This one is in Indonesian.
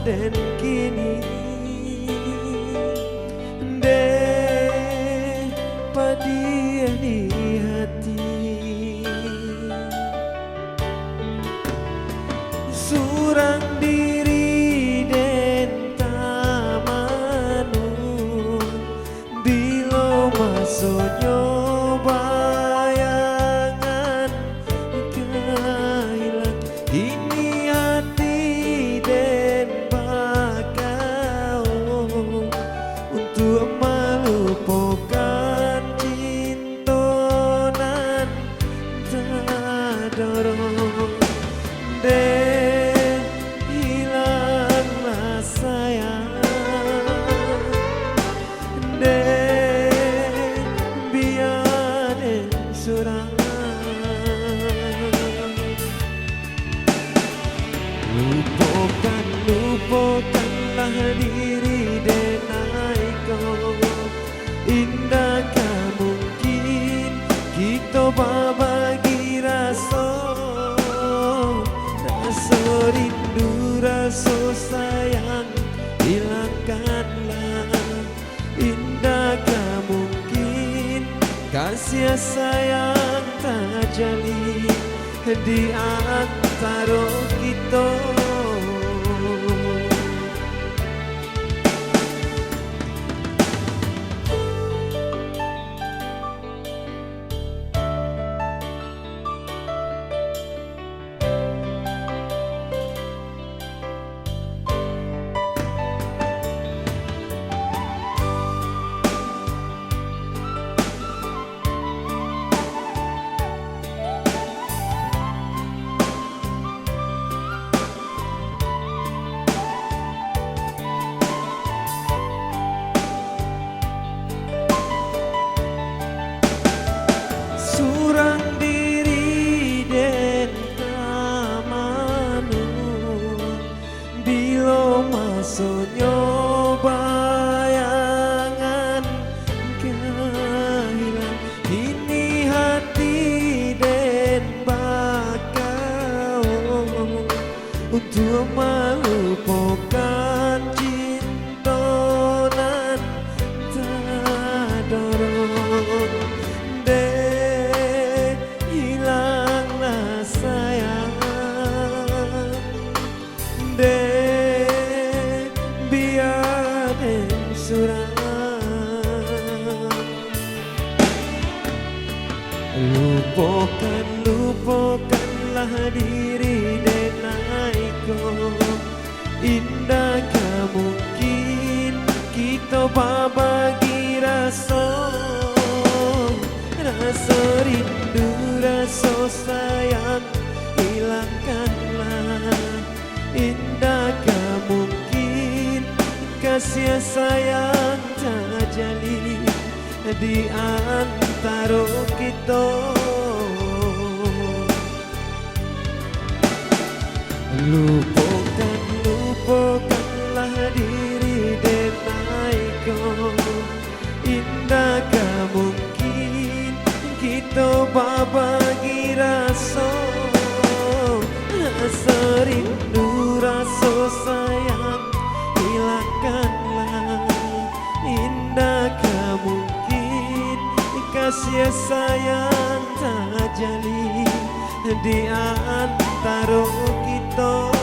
dan kini deh padia di hati surang diri den tamanu bilo masonyo bayangan kehilang ini hati den bakau untuk melupakan cintonan tadorong den hilanglah sayang den biar den surang lupakanlah diri denaiko indakkah mungkin kita berbagi rasa rindu rasa sayang hilangkanlah indakkah mungkin kasih sayang terjalin di antara kita surang diri den tamanu bilo masonyo bayangan kehilang ini hati den bakau untuk melupakan cintonan tadorong biar den surang lupakanlah diri denaiko indakkah mungkin kita berbagi rasa rindu rasa sayang hilangkanlah indakkah mungkin kasih sayang terjalin di antara kita lupakanlah diri denaiko indakkah mungkin kita berbagi rasa rindu rasa sayang hilangkanlah indakkah mungkin kasih sayang terjalin di antara kita